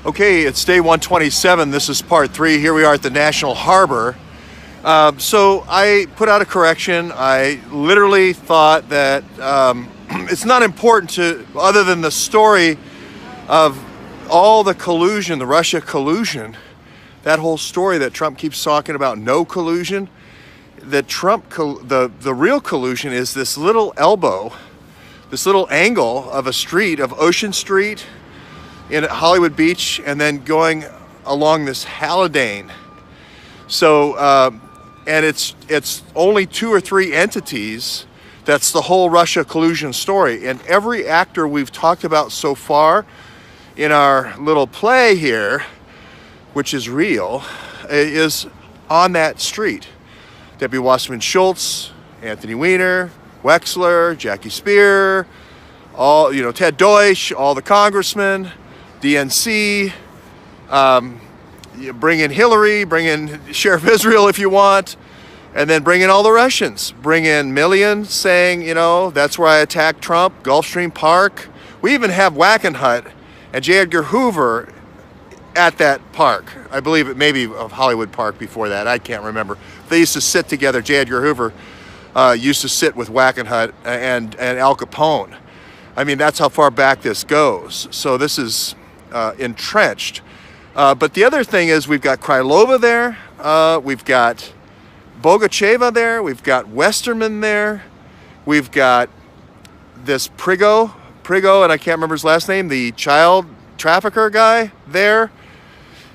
Okay, it's day 127. This is part 3. Here we are at the National Harbor. So I put out a correction. I literally thought that it's not important to, other than the story of all the collusion, the Russia collusion, that whole story that Trump keeps talking about, no collusion. The real collusion is this little elbow, this little angle of a street, of Ocean Street in Hollywood Beach, and then going along this Hallidane. So, and it's only 2 or 3 entities. That's the whole Russia collusion story. And every actor we've talked about so far in our little play here, which is real, is on that street. Debbie Wasserman Schultz, Anthony Weiner, Wexler, Jackie Spear, all, Ted Deutsch, all the congressmen, DNC, bring in Hillary, bring in Sheriff Israel if you want, and then bring in all the Russians. Bring in Millian saying, that's where I attacked Trump, Gulfstream Park. We even have Wackenhut and J. Edgar Hoover at that park. I believe it may be of Hollywood Park before that. I can't remember. They used to sit together. J. Edgar Hoover used to sit with Wackenhut and Al Capone. I mean, that's how far back this goes. So this is entrenched. But the other thing is we've got Krylova there. We've got Bogacheva there. We've got Westerman there. We've got this Prigo, and I can't remember his last name, the child trafficker guy there.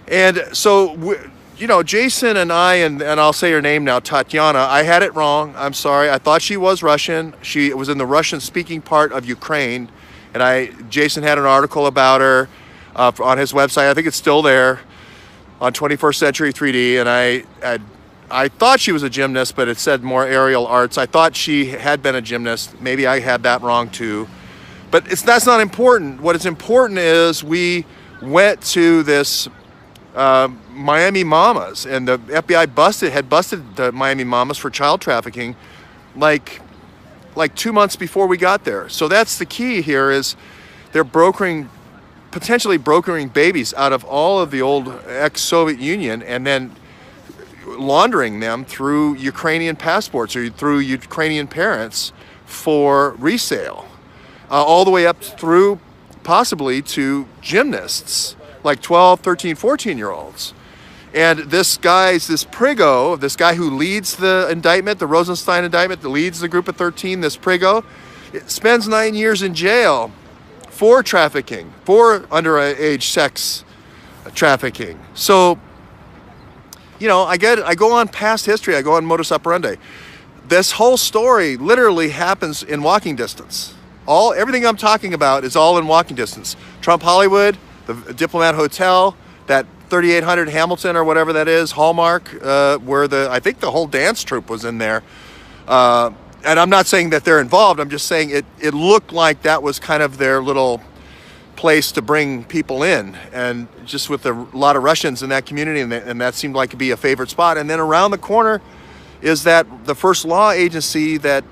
And so, Jason and I, and I'll say her name now, Tatiana, I had it wrong. I'm sorry. I thought she was Russian. She was in the Russian-speaking part of Ukraine. And Jason had an article about her on his website. I think it's still there on 21st Century 3D. And I thought she was a gymnast, but it said more aerial arts. I thought she had been a gymnast. Maybe I had that wrong too. But that's not important. What is important is we went to this Miami Mamas, and the FBI had busted the Miami Mamas for child trafficking like 2 months before we got there. So that's the key here, is they're potentially brokering babies out of all of the old ex-Soviet Union and then laundering them through Ukrainian passports or through Ukrainian parents for resale, all the way up through possibly to gymnasts, like 12, 13, 14-year-olds. And this Prigo, this guy who leads the indictment, the Rosenstein indictment, that leads the group of 13, this Prigo, spends 9 years in jail for trafficking, for underage sex trafficking. So, I go on past history, I go on modus operandi. This whole story literally happens in walking distance. Everything I'm talking about is all in walking distance. Trump Hollywood, the Diplomat Hotel, that 3800 Hamilton or whatever that is, Hallmark, where I think the whole dance troupe was in there. And I'm not saying that they're involved. I'm just saying it looked like that was kind of their little place to bring people in, and just with a lot of Russians in that community, and that seemed like to be a favorite spot. And then around the corner is the first law agency that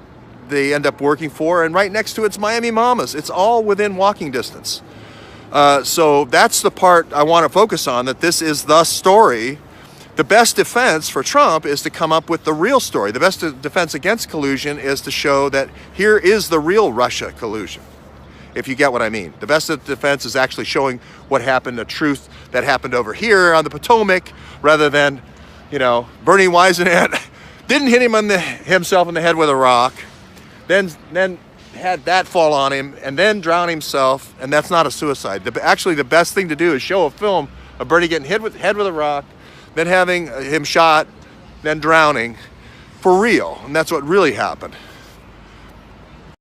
they end up working for, and right next to it's Miami Mamas. It's all within walking distance. So that's the part I want to focus on, that this is the story. The best defense for Trump is to come up with the real story. The best defense against collusion is to show that here is the real Russia collusion, if you get what I mean. The best defense is actually showing what happened, the truth that happened over here on the Potomac, rather than, Bernie Weisenant didn't hit himself in the head with a rock, then had that fall on him, and then drown himself, and that's not a suicide. Actually, the best thing to do is show a film of Bernie getting hit with a rock, then having him shot, then drowning, for real. And that's what really happened.